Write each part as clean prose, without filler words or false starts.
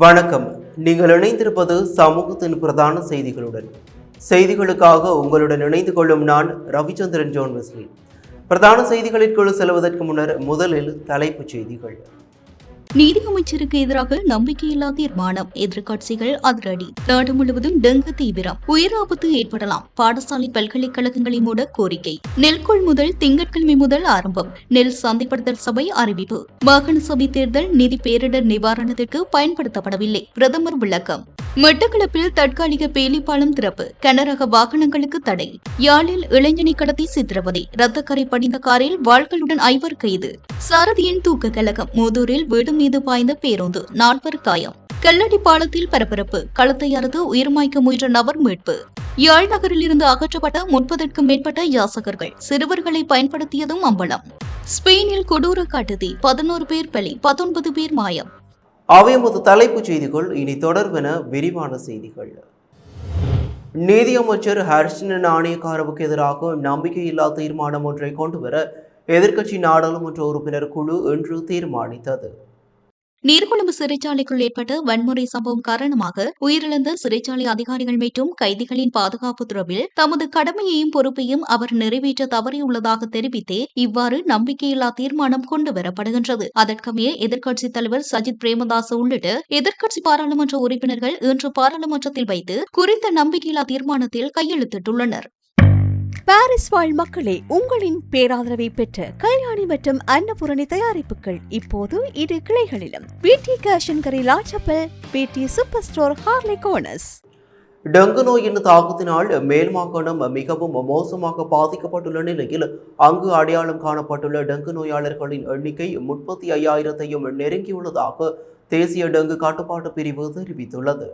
வணக்கம். நீங்கள் இணைந்திருப்பது சமூகத்தின் பிரதான செய்திகளுடன். செய்திகளுக்காக உங்களுடன் இணைந்து கொள்ளும் நான் ரவிச்சந்திரன் ஜோன் வெஸ்லி. பிரதான செய்திகளுக்குள் செல்வதற்கு முன்னர் முதலில் தலைப்புச் செய்திகள். நீதியமைச்சருக்கு எதிராக நம்பிக்கையில்லா தீர்மானம், எதிர்க்கட்சிகள் அதிரடி. நாடு முழுவதும் டெங்கு தீவிரம், உயிர் ஆபத்து ஏற்படலாம். பாடசாலை பல்கலைக்கழகங்களை மூட கோரிக்கை. நெல் கொள்முதல் திங்கட்கிழமை முதல் ஆரம்பம். நெல் சந்தைப்படுத்தல் சபை அறிவிப்பு. மாகாண சபை தேர்தல் நிதி பேரிடர் நிவாரணத்திற்கு பயன்படுத்தப்படவில்லை, பிரதமர் விளக்கம். மட்டக்களப்பில் தற்காலிக பேலிப்பாலம் திறப்பு, கனரக வாகனங்களுக்கு தடை. யாழில் இளைஞனை கடத்தி சித்திரவதை, ரத்தக்கரை படிந்த காரில் வாள்களுடன் 5 கைது. சாரதியின் தூக்க கலகம், மூதூரில் வீடு மீது பாய்ந்த பேருந்து, 4 காயம். கல்லடி பாலத்தில் பரபரப்பு, களத்தை அறுத்து உயிர் மாய்க்க முயன்ற நபர் மீட்பு. யாழ் நகரில் இருந்து அகற்றப்பட்ட 30க்கும் மேற்பட்ட யாசகர்கள், சிறுவர்களை பயன்படுத்தியதும் அம்பலம். ஸ்பெயினில் கொடூர காட்டுத்தீ, 11 பேர் பலி, 19 பேர் மாயம். அவையமது தலைப்புச் செய்திகள். இனி தொடர்பென விரிவான செய்திகள். நீதியமைச்சர் ஹர்ஷன நாணயக்காரவுக்கு எதிராக நம்பிக்கையில்லா தீர்மானம் ஒன்றை கொண்டுவர எதிர்க்கட்சி நாடாளுமன்ற உறுப்பினர் குழு இன்று தீர்மானித்தது. நீர்கொழும்பு சிறைச்சாலைக்குள் ஏற்பட்ட வன்முறை சம்பவம் காரணமாக உயிரிழந்த சிறைச்சாலை அதிகாரிகள் மற்றும் கைதிகளின் பாதுகாப்பு தொடர்பில் தமது கடமையையும் பொறுப்பையும் அவர் நிறைவேற்ற தவறியுள்ளதாக தெரிவித்தே இவ்வாறு நம்பிக்கையில்லா தீர்மானம் கொண்டுவரப்படுகின்றது. அதற்கமைய எதிர்க்கட்சித் தலைவர் சஜித் பிரேமதாச உள்ளிட்ட எதிர்க்கட்சி பாராளுமன்ற உறுப்பினர்கள் இன்று பாராளுமன்றத்தில் வைத்து குறித்த நம்பிக்கையில்லா தீர்மானத்தில் கையெழுத்திட்டுள்ளனர். பாரிஸ் வாழ் மக்களே, உங்களின் பேராதரவை பெற்ற கல்யாணி மற்றும் அன்னபூரணி தயாரிப்புகள் இப்போது 2 கிளைகளிலும். பிடி கேஷன்கரி லாச்சப்பல், பிடி super store Harley cones. Dengue நோயின் தாக்கத்தினால் மேல் மாகாணம் மிகவும் மோசமாக பாதிக்கப்பட்டுள்ள நிலையில் அங்கு அடையாளம் காணப்பட்டுள்ள டெங்கு நோயாளர்களின் எண்ணிக்கை 35,000ஐயும் நெருங்கியுள்ளதாக தேசிய டெங்கு கட்டுப்பாட்டு பிரிவு தெரிவித்துள்ளது.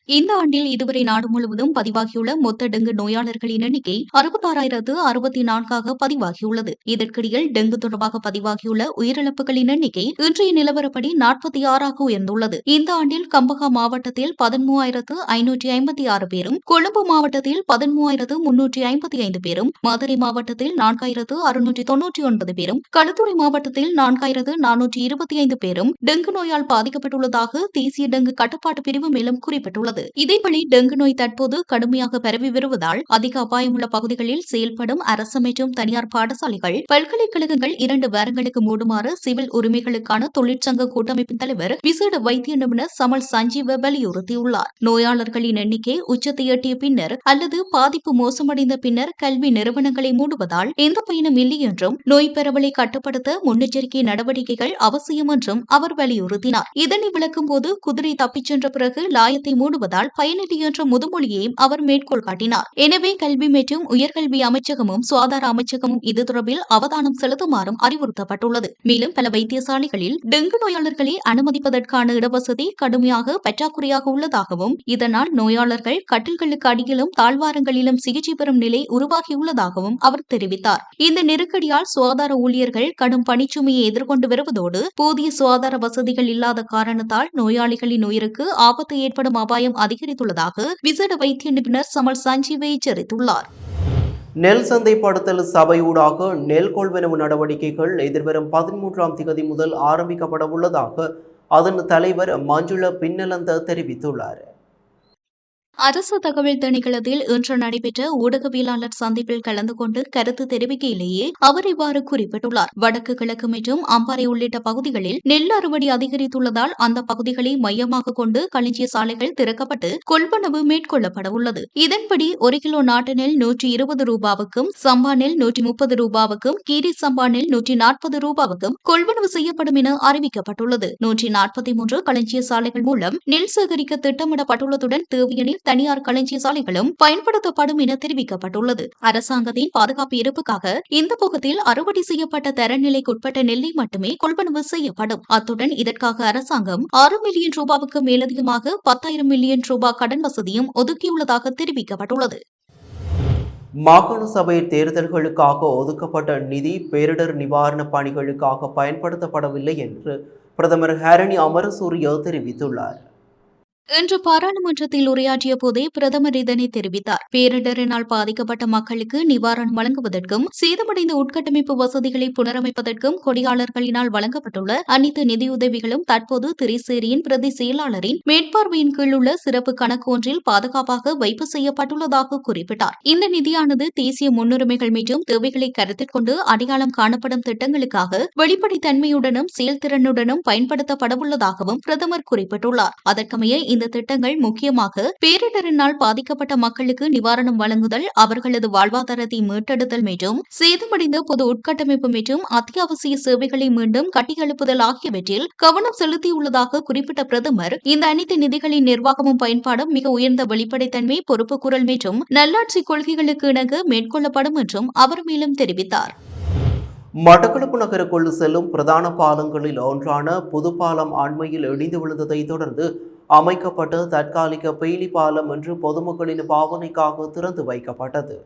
இந்த ஆண்டில் இதுவரை நாடு முழுவதும் பதிவாகியுள்ள மொத்த டெங்கு நோயாளர்களின் எண்ணிக்கை 66,064 பதிவாகியுள்ளது. இதற்கிடையில் டெங்கு தொடர்பாக பதிவாகியுள்ள உயிரிழப்புகளின் எண்ணிக்கை இன்றைய நிலவரப்படி 46 உயர்ந்துள்ளது. இந்த ஆண்டில் கம்பஹா மாவட்டத்தில் 13,556 பேரும், கொழும்பு மாவட்டத்தில் 13,355 பேரும், மதுரை மாவட்டத்தில் 4,699 பேரும், களுத்துறை மாவட்டத்தில் 4,425 பேரும் டெங்கு நோயால் பாதிக்கப்பட்டுள்ளதாக தேசிய டெங்கு கட்டுப்பாட்டு பிரிவு மேலும் குறிப்பிட்டுள்ளது. இதேபடி டெங்கு நோய் தற்போது கடுமையாக பரவி வருவதால் அதிக அபாயமுள்ள பகுதிகளில் செயல்படும் அரசு மற்றும் தனியார் பாடசாலைகள், பல்கலைக்கழகங்கள் 2 வாரங்களுக்கு மூடுமாறு சிவில் உரிமைகளுக்கான தொழிற்சங்க கூட்டமைப்பின் தலைவர் விசேட வைத்திய நிபுணர் சமல் சஞ்சீவ வலியுறுத்தியுள்ளார். நோயாளர்களின் எண்ணிக்கை உச்சத்தை எட்டிய பின்னர் அல்லது பாதிப்பு மோசமடைந்த பின்னர் கல்வி நிறுவனங்களை மூடுவதால் எந்த பயனும் இல்லை என்றும், நோய் பரவலை கட்டுப்படுத்த முன்னெச்சரிக்கை நடவடிக்கைகள் அவசியம் என்றும் அவர் வலியுறுத்தினார். இதனை விளக்கும் போது குதிரை தப்பிச் சென்ற பிறகு லாயத்தை மூடுவதால் பயனில்லை என்ற முதுமொழியையும் அவர் மேற்கோள் காட்டினார். எனவே கல்வி மற்றும் உயர்கல்வி அமைச்சகமும் சுகாதார அமைச்சகமும் இது தொடர்பில் அவதானம் செலுத்துமாறும் அறிவுறுத்தப்பட்டுள்ளது. மேலும் பல வைத்தியசாலைகளில் டெங்கு நோயாளர்களை அனுமதிப்பதற்கான இடவசதி கடுமையாக பற்றாக்குறையாக உள்ளதாகவும், இதனால் நோயாளர்கள் கட்டில்களுக்கு அடியிலும் தாழ்வாரங்களிலும் சிகிச்சை பெறும் நிலை உருவாகியுள்ளதாகவும் அவர் தெரிவித்தார். இந்த நெருக்கடியால் சுகாதார ஊழியர்கள் கடும் பணிச்சுமையை எதிர்கொண்டு வருவதோடு போதிய சுகாதார வசதிகள் இல்லாத காரணத்தால் நோயாளிகளின் உயிருக்கு ஆபத்து ஏற்படும் அபாயம் அதிகரித்துள்ளதாக விசேட வைத்திய நிபுணர் சமல் சஞ்சீவை எச்சரித்துள்ளார். நெல் சந்தைப்படுத்தல் சபையூடாக நெல் கொள்வனவு நடவடிக்கைகள் எதிர்வரும் 13ஆம் திகதி முதல் ஆரம்பிக்கப்பட உள்ளதாக அதன் தலைவர் மஞ்சுள பின்னலந்த தெரிவித்துள்ளார். அரசு தகவல் திணைக்களத்தில் இன்று நடைபெற்ற ஊடகவியலாளர் சந்திப்பில் கலந்து கொண்டு கருத்து தெரிவிக்கையிலேயே அவர் இவ்வாறு குறிப்பிட்டுள்ளார். வடக்கு கிழக்கு மற்றும் அம்பாறை உள்ளிட்ட பகுதிகளில் நெல் அறுவடை அதிகரித்துள்ளதால் அந்த பகுதிகளை மையமாக கொண்டு களஞ்சிய சாலைகள் திறக்கப்பட்டு கொள்வனவு மேற்கொள்ளப்பட உள்ளது. இதன்படி 1 கிலோ நாட்டு நெல் 120 ரூபாவுக்கும், சம்பா நெல் 130 ரூபாவுக்கும், கீரி சம்பா நெல் 140 ரூபாவுக்கும் கொள்வனவு செய்யப்படும் என அறிவிக்கப்பட்டுள்ளது. 143 களஞ்சிய சாலைகள் மூலம் நெல் சேகரிக்க திட்டமிடப்பட்டுள்ளதுடன் தேவையெனில் தனியார் களஞ்சிய சாலைகளும் பயன்படுத்தப்படும் என தெரிவிக்கப்பட்டுள்ளது. அரசாங்கத்தின் பாதுகாப்பு இருப்புக்காக இந்த போகத்தில் அறுவடை செய்யப்பட்ட தரநிலைக்குட்பட்ட நெல்லை மட்டுமே கொள்வனவு செய்யப்படும். அத்துடன் இதற்காக அரசாங்கம் 6 மில்லியன் ரூபாவுக்கு மேலதிகமாக 10,000 மில்லியன் ரூபாய் கடன் வசதியும் ஒதுக்கியுள்ளதாக தெரிவிக்கப்பட்டுள்ளது. மாகாண சபை தேர்தல்களுக்காக ஒதுக்கப்பட்ட நிதி பேரிடர் நிவாரண பணிகளுக்காக பயன்படுத்தப்படவில்லை என்று பிரதமர் ஹரணி அமரசூரிய தெரிவித்துள்ளார். இன்று பாராளுமன்றத்தில் உரையாற்றிய போதே பிரதமர் இதனை தெரிவித்தார். பேரிடரினால் பாதிக்கப்பட்ட மக்களுக்கு நிவாரணம் வழங்குவதற்கும் சேதமடைந்த உட்கட்டமைப்பு வசதிகளை புனரமைப்பதற்கும் கொடியாளர்களினால் வழங்கப்பட்டுள்ள அனைத்து நிதியுதவிகளும் தற்போது திரிசேரியின் பிரதி செயலாளரின் மேற்பார்வையின் கீழ் உள்ள சிறப்பு கணக்கு ஒன்றில் பாதுகாப்பாக வைப்பு செய்யப்பட்டுள்ளதாக குறிப்பிட்டார். இந்த நிதியானது தேசிய முன்னுரிமைகள் மற்றும் தேவைகளை கருத்தில் கொண்டு அடையாளம் காணப்படும் திட்டங்களுக்காக வெளிப்படைத்தன்மையுடனும் செயல்திறனுடனும் பயன்படுத்தப்படவுள்ளதாகவும் பிரதமர் குறிப்பிட்டுள்ளார். அதற்கமைய இந்த திட்டங்கள் முக்கியமாக பேரிடரினால் பாதிக்கப்பட்ட மக்களுக்கு நிவாரணம் வழங்குதல், அவர்களது வாழ்வாதாரத்தை மீட்டெடுத்தல் மற்றும் சேதமடைந்த பொது உட்கட்டமைப்பு மற்றும் அத்தியாவசிய சேவைகளை மீண்டும் கட்டியெழுப்புதல் ஆகியவற்றில் கவனம் செலுத்தியுள்ளதாக குறிப்பிட்ட பிரதமர், இந்த அனைத்து நிதிகளின் நிர்வாகமும் பயன்பாடும் மிக உயர்ந்த வெளிப்படைத்தன்மை, பொறுப்புக்கூறல் மற்றும் நல்லாட்சி கொள்கைகளுக்கு இணங்க மேற்கொள்ளப்படும் என்றும் அவர் மேலும் தெரிவித்தார். மட்டக்களப்பு நகருக்குள் செல்லும் பிரதான பாலங்களில் ஒன்றான புதுப்பாலம் அண்மையில் இடிந்து விழுந்ததை தொடர்ந்து அமைக்கப்பட்ட தற்காலிக பெயிலி பாலம் இன்று பொதுமக்களின் பாவனைக்காக திறந்து வைக்கப்பட்டது.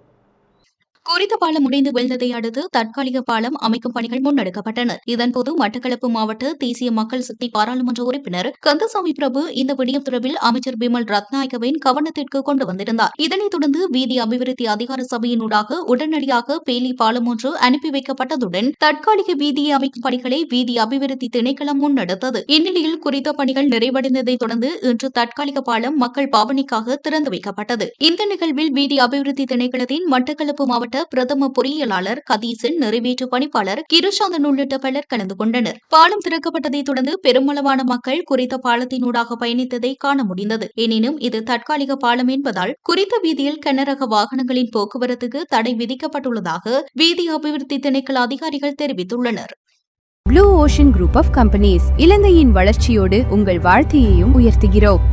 குறித்த பாலம் உடைந்து விழுந்ததை அடுத்து தற்காலிக பாலம் அமைக்கும் பணிகள் முன்னெடுக்கப்பட்டன. இதன்போது மட்டக்களப்பு மாவட்ட தேசிய மக்கள் சக்தி பாராளுமன்ற உறுப்பினர் கந்தசாமி பிரபு இந்த விடயம் தொடர்பில் அமைச்சர் பிமல் ரத்நாயகவின் கவனத்திற்கு கொண்டு வந்திருந்தார். இதனைத் தொடர்ந்து வீதி அபிவிருத்தி அதிகார சபையினூடாக உடனடியாக பேலி பாலம் ஒன்று அனுப்பி வைக்கப்பட்டதுடன் தற்காலிக வீதியை அமைக்கும் பணிகளை வீதி அபிவிருத்தி திணைக்களம் முன்னெடுத்தது. இந்நிலையில் குறித்த பணிகள் நிறைவடைந்ததை தொடர்ந்து இன்று தற்காலிக பாலம் மக்கள் பாவனைக்காக திறந்து வைக்கப்பட்டது. இந்த நிகழ்வில் வீதி அபிவிருத்தி திணைக்களத்தின் மட்டக்களப்பு மாவட்ட பிரதம பொறியியலாளர் கதீசன், நிறைவேற்று பணிப்பாளர் கிருஷாந்தன் உள்ளிட்ட பலர் கலந்து கொண்டனர். பாலம் திறக்கப்பட்டதை தொடர்ந்து பெருமளவான மக்கள் குறித்த பாலத்தினூடாக பயணித்ததை காண முடிந்தது. எனினும் இது தற்காலிக பாலம் என்பதால் குறித்த வீதியில் கனரக வாகனங்களின் போக்குவரத்துக்கு தடை விதிக்கப்பட்டுள்ளதாக வீதி அபிவிருத்தி திணைக்கள அதிகாரிகள் தெரிவித்துள்ளனர். Blue ocean group of companies இலங்கையின் வளர்ச்சியோடு உங்கள் வாழ்க்கையையும் உயர்த்துகிறோம்.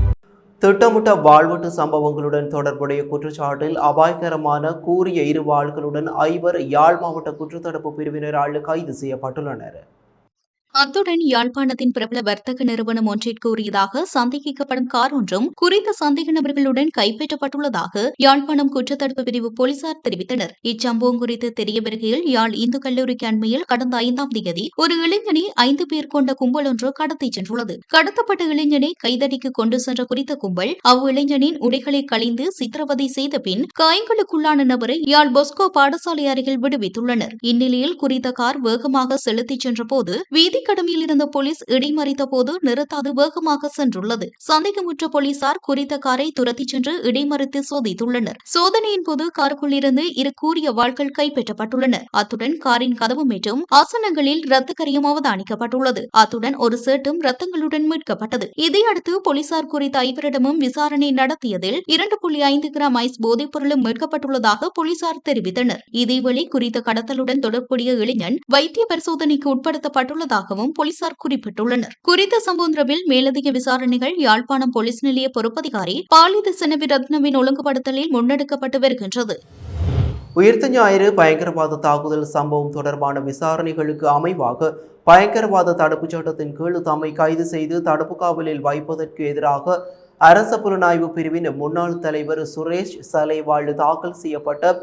திட்டமிட்ட வாழ்வெட்டு சம்பவங்களுடன் தொடர்புடைய குற்றச்சாட்டில் அபாயகரமான கூறிய 2 ஆள்களுடன் 5 யாழ் மாவட்ட குற்றத்தடுப்பு பிரிவினரால் கைது செய்யப்பட்டுள்ளனர். அத்துடன் யாழ்ப்பாணத்தின் பிரபல வர்த்தக நிறுவனம் ஒன்றிற்கு உரியதாக சந்தேகிக்கப்படும் கார் ஒன்றும் குறித்த சந்தேக நபர்களுடன் கைப்பற்றப்பட்டுள்ளதாக யாழ்ப்பாணம் குற்றத்தடுப்பு பிரிவு போலீசார் தெரிவித்தனர். இச்சம்பவம் குறித்து தெரிய வருகையில் யாழ் இந்து கல்லூரிக்கு அண்மையில் கடந்த 5ஆம் தேதி ஒரு இளைஞனை 5 பேர் கொண்ட கும்பல் ஒன்று கடத்திச் சென்றுள்ளது. கடத்தப்பட்ட இளைஞனை கைதடிக்கு கொண்டு சென்ற குறித்த கும்பல் இளைஞனின் உடைகளை களைந்து சித்திரவதை செய்த பின் காயங்களுக்குள்ளான நபரை யாழ் பொஸ்கோ பாடசாலை அருகில் விடுவித்துள்ளனர். இந்நிலையில் குறித்த கார் வேகமாக செலுத்திச் சென்ற போது வீதி கடமையில் இருந்த போலீஸ் இடைமறித்த போது நிறுத்தாது வேகமாக சென்றுள்ளது. சந்தேகமுற்ற போலீசார் குறித்த காரை துரத்திச் சென்று இடைமறித்து சோதித்துள்ளனர். சோதனையின் போது காருக்குள் இருந்து 2 கூரிய வாள்கள் கைப்பற்றப்பட்டுள்ளன. அத்துடன் காரின் கதவு மற்றும் ஆசனங்களில் இரத்தக்கரையும் அவதானிக்கப்பட்டுள்ளது. அத்துடன் ஒரு சேட்டும் ரத்தங்களுடன் மீட்கப்பட்டது. இதையடுத்து போலீசார் குறித்த 5 விசாரணை நடத்தியதில் 2.5 கிராம் ஐஸ் போதைப் பொருளும் மீட்கப்பட்டுள்ளதாக போலீசார் தெரிவித்தனர். இதேவேளை குறித்த கடத்தலுடன் தொடர்புடைய இளைஞன் வைத்திய பரிசோதனைக்கு உட்படுத்தப்பட்டுள்ளதாக போலீசார் குறிப்பிட்டுள்ளனர். குறித்த சம்பவம் தொடர்பில் மேலதிக விசாரணைகள் யாழ்ப்பாணம் போலீஸ் நிலைய பொறுப்பதிகாரி பாலித செனவிரத்னவின் ஒழுங்குபடுத்தலில் முன்னெடுக்கப்பட்டு வருகின்றது. உயிர்த்த ஞாயிறு பயங்கரவாத தாக்குதல் சம்பவம் தொடர்பான விசாரணைகளுக்கு அமைவாக பயங்கரவாத தடுப்புச் சட்டத்தின் கீழ் தம்மை கைது செய்து தடுப்பு காவலில் வைப்பதற்கு எதிராக அரச புலனாய்வு பிரிவின் முன்னாள் தலைவர் சுரேஷ் சலைவாழ் தாக்கல் செய்யப்பட்ட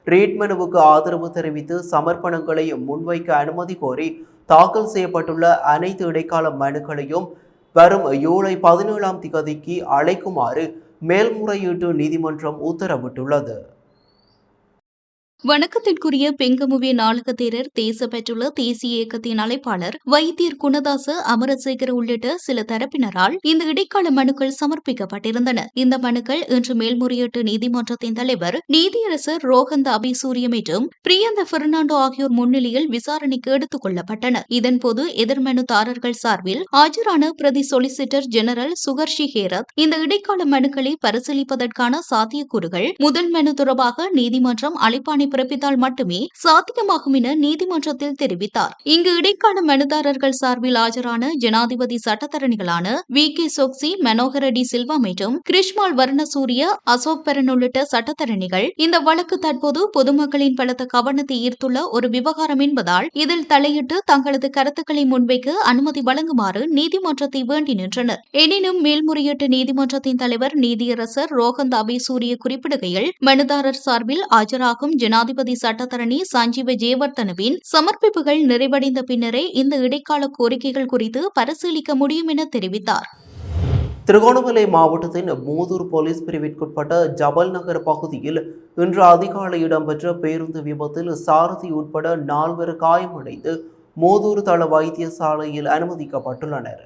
ரீட் மனுவுக்கு ஆதரவு தெரிவித்து சமர்ப்பணங்களை முன்வைக்க அனுமதி கோரி தாக்கல் செய்யப்பட்டுள்ள அனைத்து இடைக்கால மனுக்களையும் வரும் ஜூலை 17ஆம் தேதிக்கு அழைக்குமாறு மேல்முறையீட்டு நீதிமன்றம் உத்தரவிட்டுள்ளது. வணக்கத்திற்குரிய பெங்கமுவே நாளக தேரர் தேசப்பெற்றுள்ள தேசிய இயக்கத்தின் அழைப்பாளர் வைத்தியர் குணதாச அமரசேகர உள்ளிட்ட சில தரப்பினரால் இந்த இடைக்கால மனுக்கள் சமர்ப்பிக்கப்பட்டிருந்தன. இந்த மனுக்கள் இன்று மேல்முறையீட்டு நீதிமன்றத்தின் தலைவர் நீதியரசர் ரோஹந்த அபிசூரிய மற்றும் பிரியந்த பெர்னாண்டோ ஆகியோர் முன்னிலையில் விசாரணைக்கு எடுத்துக் கொள்ளப்பட்டன. இதன்போது எதிர்மனுதாரர்கள் சார்பில் ஆஜரான பிரதி சொலிசிட்டர் ஜெனரல் சுகர்ஷி ஹேரத் இந்த இடைக்கால மனுக்களை பரிசீலிப்பதற்கான சாத்தியக்கூறுகள் முதல் மனு தொடர்பாக நீதிமன்றம் அழைப்பாணை பிறப்பித்தால் மட்டுமே சாத்தியமாகும் என நீதிமன்றத்தில் தெரிவித்தார். இங்கு இடைக்கால மனுதாரர்கள் சார்பில் ஆஜரான ஜனாதிபதி சட்டத்தரணிகளான VK சோக்சி, மனோகர டி சில்வா மற்றும் கிருஷ்மால் வர்ணசூரிய, அசோக் பரன் உள்ளிட்ட சட்டத்தரணிகள் இந்த வழக்கு தற்போது பொதுமக்களின் பலத்த கவனத்தை ஈர்த்துள்ள ஒரு விவகாரம் என்பதால் இதில் தலையிட்டு தங்களது கருத்துக்களை முன்வைக்க அனுமதி வழங்குமாறு நீதிமன்றத்தை வேண்டி நின்றனர். எனினும் மேல்முறையீட்டு நீதிமன்றத்தின் தலைவர் நீதியரசர் ரோஹந்த் அபிசூரிய குறிப்பிடுகையில் மனுதாரர் சார்பில் ஆஜராகும் ஜனாதிபதி சட்டத்தரணி சஞ்சீவ ஜெயவர்தனவின் சமர்ப்பிப்புகள் நிறைவடைந்த பின்னரே இந்த இடைக்கால கோரிக்கைகள் குறித்து பரிசீலிக்க முடியும் என தெரிவித்தார். திருகோணமலை மாவட்டத்தின் மூதூர் போலீஸ் பிரிவிற்குட்பட்ட ஜபல் நகர் பகுதியில் இன்று அதிகாலை இடம்பெற்ற பேருந்து விபத்தில் சாரதி உட்பட 4 காயமடைந்து மூதூர் தள வைத்தியசாலையில் அனுமதிக்கப்பட்டுள்ளனர்.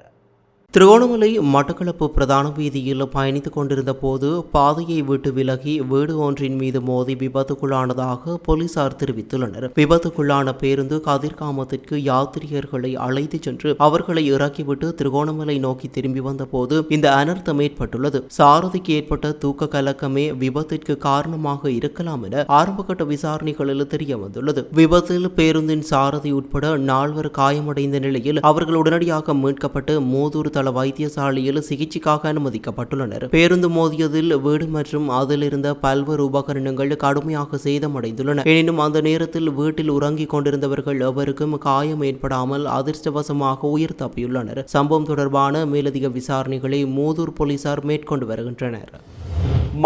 திருகோணமலை மட்டக்களப்பு பிரதான வீதியில் பயணித்துக் கொண்டிருந்த போது பாதையை விட்டு விலகி வீடு ஒன்றின் மீது மோதி விபத்துக்குள்ளானதாக போலீசார் தெரிவித்துள்ளனர். விபத்துக்குள்ளான பேருந்து கதிர்காமத்திற்கு யாத்ரீகர்களை அழைத்துச் சென்று அவர்களை இறக்கிவிட்டு திருகோணமலை நோக்கி திரும்பி வந்த போது இந்த அனர்த்தம் ஏற்பட்டுள்ளது. சாரதிக்கு ஏற்பட்ட தூக்க கலக்கமே விபத்திற்கு காரணமாக இருக்கலாம் என ஆரம்பகட்ட விசாரணைகளில் தெரிய வந்துள்ளது. விபத்தில் பேருந்தின் சாரதி உட்பட 4 காயமடைந்த நிலையில் அவர்கள் உடனடியாக மீட்கப்பட்டு மூதூர் வைத்தியசாலையில் சிகிச்சைக்காக அனுமதிக்கப்பட்டுள்ளனர். பேருந்து மோதியதில் வீடு மற்றும் அதில் இருந்த பல்வேறு உபகரணங்கள் கடுமையாக சேதமடைந்துள்ளன. எனினும் அந்த நேரத்தில் வீட்டில் உறங்கிக் கொண்டிருந்தவர்கள் எவருக்கும் காயம் ஏற்படாமல் அதிர்ஷ்டவசமாக உயிர் தப்பியுள்ளனர். சம்பவம் தொடர்பான மேலதிக விசாரணைகளை மூதூர் போலீசார் மேற்கொண்டு வருகின்றனர்.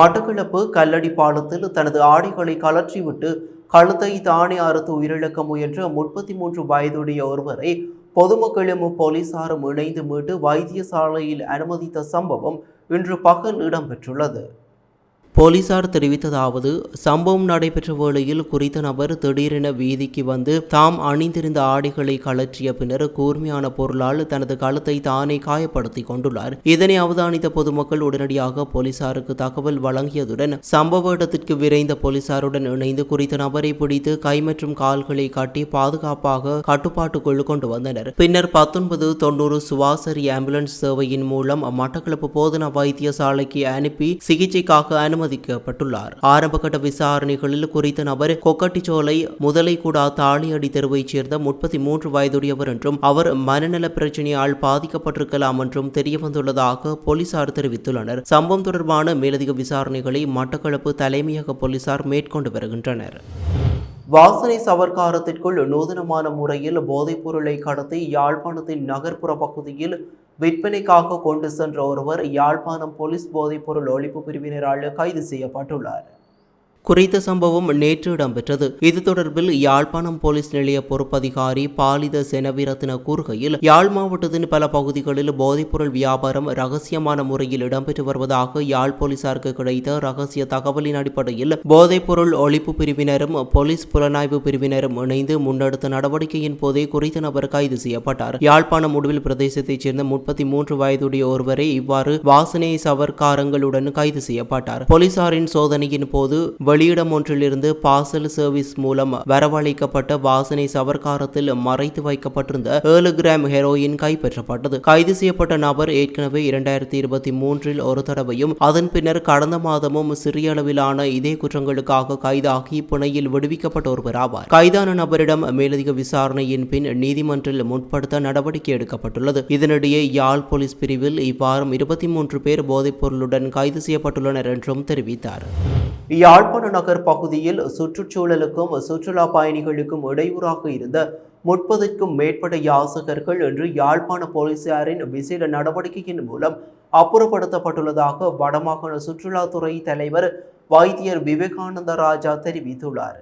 மட்டக்களப்பு கல்லடி பாலத்தில் தனது ஆடைகளை கலற்றிவிட்டு கழுத்தை தானே அறுத்து உயிரிழக்க முயன்ற 33 வயதுடைய ஒருவரை பொதுமக்களும் போலீசாரும் இணைந்து மீட்டு வைத்தியசாலையில் அனுமதித்த சம்பவம் இன்று பகல் இடம்பெற்றுள்ளது. போலீசார் தெரிவித்ததாவது, சம்பவம் நடைபெற்ற வேளையில் குறித்த நபர் திடீரென வீதிக்கு வந்து தாம் அணிந்திருந்த ஆடைகளை கலற்றிய பின்னர் கூர்மையான பொருளால் தனது கழுத்தை தானே காயப்படுத்தி கொண்டுள்ளார். இதனை அவதானித்த பொதுமக்கள் உடனடியாக போலீசாருக்கு தகவல் வழங்கியதுடன் சம்பவ இடத்திற்கு விரைந்த போலீசாருடன் இணைந்து குறித்த நபரை பிடித்து கை மற்றும் கால்களை கட்டி பாதுகாப்பாக கட்டுப்பாட்டுக்குள் கொண்டு வந்தனர். பின்னர் 1990 சுவாசரி ஆம்புலன்ஸ் சேவையின் மூலம் மட்டக்களப்பு போதனா வைத்தியசாலைக்கு அனுப்பி சிகிச்சைக்காக அனுமதிக்கப்பட்டுள்ளார். ஆரம்பகட்ட விசாரணைகளில் குறித்த நபர் கொக்கட்டிச்சோலை முதலைக்குடா தாளியடி தெருவைச் சேர்ந்த 33 வயதுடையவர் என்றும் அவர் மனநல பிரச்சனையால் பாதிக்கப்பட்டிருக்கலாம் என்றும் தெரியவந்துள்ளதாக போலீசார் தெரிவித்துள்ளனர். சம்பவம் தொடர்பான மேலதிக விசாரணைகளை மட்டக்களப்பு தலைமையக போலீசார் மேற்கொண்டு வருகின்றனர். வாசனை சவர்க்காரத்திற்குள் நூதனமான முறையில் போதைப் பொருளை கடத்தி யாழ்ப்பாணத்தின் நகர்ப்புற பகுதியில் விற்பனைக்காக கொண்டு சென்ற ஒருவர் யாழ்ப்பாணம் போலீஸ் போதைப்பொருள் ஒழிப்பு பிரிவினரால் கைது செய்யப்பட்டுள்ளார். குறித்த சம்பவம் நேற்று இடம்பெற்றது. இது தொடர்பில் யாழ்ப்பாணம் போலீஸ் நிலைய பொறுப்பதிகாரி பாலித செனவிரத்ன கூறுகையில், யாழ் மாவட்டத்தின் பல பகுதிகளில் போதைப்பொருள் வியாபாரம் ரகசியமான முறையில் இடம்பெற்று வருவதாக யாழ் போலீசாருக்கு கிடைத்த ரகசிய தகவலின் அடிப்படையில் போதைப்பொருள் ஒழிப்பு பிரிவினரும் போலீஸ் புலனாய்வு பிரிவினரும் இணைந்து முன்னெடுத்த நடவடிக்கையின் போதே குறித்த நபர் கைது செய்யப்பட்டார். யாழ்ப்பாணம் உடுவில் பிரதேசத்தைச் சேர்ந்த 33 வயதுடைய ஒருவரை இவ்வாறு வாசனை சவர்க்காரங்களுடன் கைது செய்யப்பட்டார். போலீசாரின் சோதனையின் போது வெளியிடம் ஒன்றிலிருந்து பார்சல் சர்வீஸ் மூலம் வரவழைக்கப்பட்ட வாசனை சவர்க்காரத்தில் மறைத்து வைக்கப்பட்டிருந்த 7 கிராம் ஹெரோயின் கைப்பற்றப்பட்டது. கைது செய்யப்பட்ட நபர் ஏற்கனவே 2023 ஒரு தடவையும் அதன் பின்னர் கடந்த மாதமும் சிறிய அளவிலான இதே குற்றங்களுக்காக கைதாகி பிணையில் விடுவிக்கப்பட்ட ஒருவர் ஆவார். கைதான நபரிடம் மேலதிக விசாரணையின் பின் நீதிமன்றில் முற்படுத்த நடவடிக்கை எடுக்கப்பட்டுள்ளது. இதனிடையே யாழ் போலீஸ் பிரிவில் இவ்வாரம் 23 பேர் போதைப் பொருளுடன் கைது செய்யப்பட்டுள்ளனர் என்றும் தெரிவித்தார். யாழ்ப்பாண நகர் பகுதியில் சுற்றுச்சூழலுக்கும் சுற்றுலா பயணிகளுக்கும் இடையூறாக இருந்த 30க்கும் மேற்பட்ட யாசகர்கள் இன்று யாழ்ப்பாண போலீசாரின் விசேட நடவடிக்கையின் மூலம் அப்புறப்படுத்தப்பட்டுள்ளதாக வடமாகாண சுற்றுலாத்துறை தலைவர் வைத்தியர் விவேகானந்த ராஜா தெரிவித்துள்ளார்.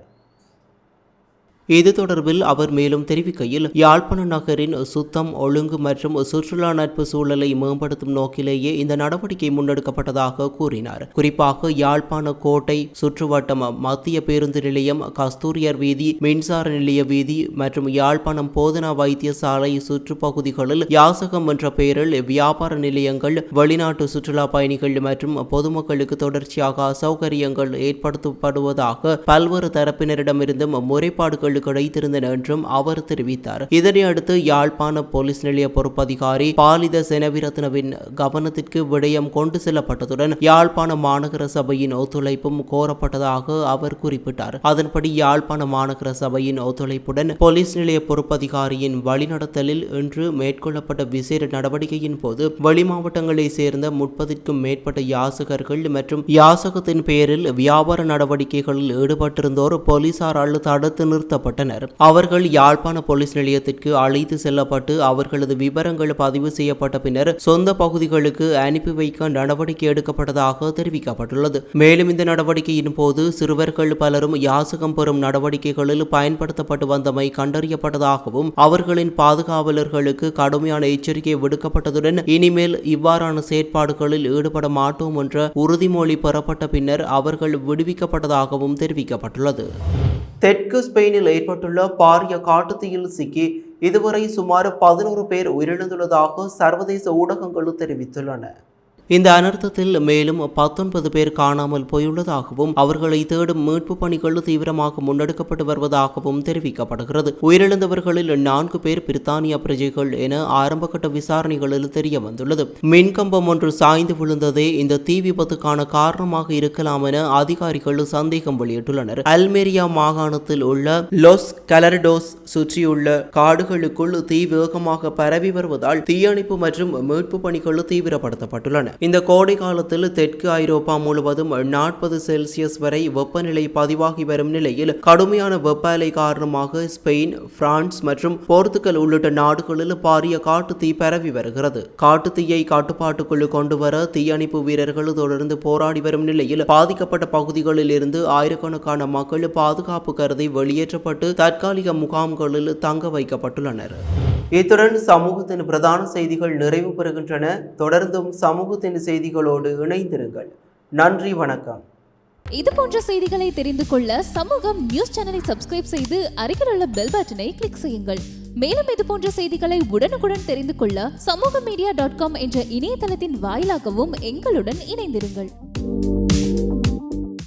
இது தொடர்பில் அவர் மேலும் தெரிவிக்கையில், யாழ்ப்பாண நகரின் சுத்தம், ஒழுங்கு மற்றும் சுற்றுலா நட்பு சூழலை மேம்படுத்தும் நோக்கிலேயே இந்த நடவடிக்கை முன்னெடுக்கப்பட்டதாக கூறினார். குறிப்பாக யாழ்ப்பாண கோட்டை சுற்றுவட்டம், மத்திய பேருந்து நிலையம், கஸ்தூரியர் வீதி, மின்சார நிலைய வீதி மற்றும் யாழ்ப்பாணம் போதனா வைத்தியசாலை சுற்றுப்பகுதிகளில் யாசகம் என்ற பெயரில் வியாபார நிலையங்கள், வெளிநாட்டு சுற்றுலா பயணிகள் மற்றும் பொதுமக்களுக்கு தொடர்ச்சியாக அசௌகரியங்கள் ஏற்படுத்தப்படுவதாக பல்வேறு தரப்பினரிடமிருந்தும் முறைப்பாடுகள் கிடைத்திருந்தன என்றும் அவர் தெரிவித்தார். இதனை அடுத்து யாழ்ப்பாண போலீஸ் நிலைய பொறுப்பதிகாரி பாலித செனவிரத்னவின் கவனத்திற்கு விடயம் கொண்டு செல்லப்பட்டதுடன் யாழ்ப்பாண மாநகர சபையின் ஒத்துழைப்பும் கோரப்பட்டதாக அவர் குறிப்பிட்டார். அதன்படி யாழ்ப்பாண மாநகர சபையின் ஒத்துழைப்புடன் போலீஸ் நிலைய பொறுப்பதிகாரியின் வழிநடத்தலில் இன்று மேற்கொள்ளப்பட்ட விசேட நடவடிக்கையின் போது வெளி மாவட்டங்களை சேர்ந்த 30க்கும் மேற்பட்ட யாசகர்கள் மற்றும் யாசகத்தின் பெயரில் வியாபார நடவடிக்கைகளில் ஈடுபட்டிருந்தோர் போலீசாரால் தடுத்து நிறுத்தப்பட்டனர். மீட்கப்பட்டனர். அவர்கள் யாழ்ப்பாண போலீஸ் நிலையத்திற்கு அழைத்து செல்லப்பட்டு அவர்களது விவரங்கள் பதிவு செய்யப்பட்ட பின்னர் சொந்த பகுதிகளுக்கு அனுப்பி வைக்க நடவடிக்கை எடுக்கப்பட்டதாக தெரிவிக்கப்பட்டுள்ளது. மேலும் இந்த நடவடிக்கையின் போது சிறுவர்கள் பலரும் யாசகம் பெறும் நடவடிக்கைகளில் பயன்படுத்தப்பட்டு வந்தமை கண்டறியப்பட்டதாகவும் அவர்களின் பாதுகாவலர்களுக்கு கடுமையான எச்சரிக்கை விடுக்கப்பட்டதுடன் இனிமேல் இவ்வாறான செயற்பாடுகளில் ஈடுபட மாட்டோம் என்ற உறுதிமொழி பெறப்பட்ட பின்னர் அவர்கள் விடுவிக்கப்பட்டதாகவும் தெரிவிக்கப்பட்டுள்ளது. தெற்கு ஸ்பெயினில் ஏற்பட்டுள்ள பாரிய காட்டுத்தீயில் சிக்கி இதுவரை சுமார் 11 பேர் உயிரிழந்துள்ளதாக சர்வதேச ஊடகங்கள் தெரிவித்துள்ளன. இந்த அனர்த்தத்தில் மேலும் 19 பேர் காணாமல் போயுள்ளதாகவும் அவர்களை தேடும் மீட்பு பணிகள் தீவிரமாக முன்னெடுக்கப்பட்டு வருவதாகவும் தெரிவிக்கப்படுகிறது. உயிரிழந்தவர்களில் 4 பேர் பிரித்தானிய பிரஜைகள் என ஆரம்பகட்ட விசாரணைகளில் தெரிய வந்துள்ளது. மின்கம்பம் ஒன்று சாய்ந்து விழுந்ததே இந்த தீ விபத்துக்கான காரணமாக இருக்கலாம் என அதிகாரிகள் சந்தேகம் வெளியிட்டுள்ளனர். அல்மெரியா மாகாணத்தில் உள்ள லொஸ் கலர்டோஸ் சுற்றியுள்ள காடுகளுக்குள் தீ வேகமாக பரவி வருவதால் தீயணைப்பு மற்றும் மீட்பு பணிகள் தீவிரப்படுத்தப்பட்டுள்ளன. இந்த கோடை காலத்தில் தெற்கு ஐரோப்பா முழுவதும் 40 செல்சியஸ் வரை வெப்பநிலை பதிவாகி வரும் நிலையில் கடுமையான வெப்ப அலை காரணமாக ஸ்பெயின், பிரான்ஸ் மற்றும் போர்த்துகல் உள்ளிட்ட நாடுகளில் பாரிய காட்டுத்தீ பரவி வருகிறது. காட்டுத்தீயை கட்டுப்பாட்டுக்குள் கொண்டு வர தீயணைப்பு வீரர்கள் தொடர்ந்து போராடி வரும் நிலையில் பாதிக்கப்பட்ட பகுதிகளில் இருந்து ஆயிரக்கணக்கான மக்கள் பாதுகாப்பு கருதி வெளியேற்றப்பட்டு தற்காலிக முகாம்களில் தங்க வைக்கப்பட்டுள்ளனர். இத்துடன் சமூகத்தின் பிரதான செய்திகள் நிறைவு பெறுகின்றன. தொடர்ந்தும் சமூகத்தின் செய்திகளோடு இணைந்திருங்கள். நன்றி, வணக்கம். இது போன்ற செய்திகளை தெரிந்து கொள்ள சமூகம் நியூஸ் சேனலை சப்ஸ்கிரைப் செய்து அருகில் உள்ள பெல் பட்டனை கிளிக் செய்யுங்கள். மேலும் இது போன்ற செய்திகளை உடனுக்குடன் தெரிந்து கொள்ள சமூகமீடியா.com என்ற இணையதளத்தின் வாயிலாகவும் எங்களுடன் இணைந்திருங்கள்.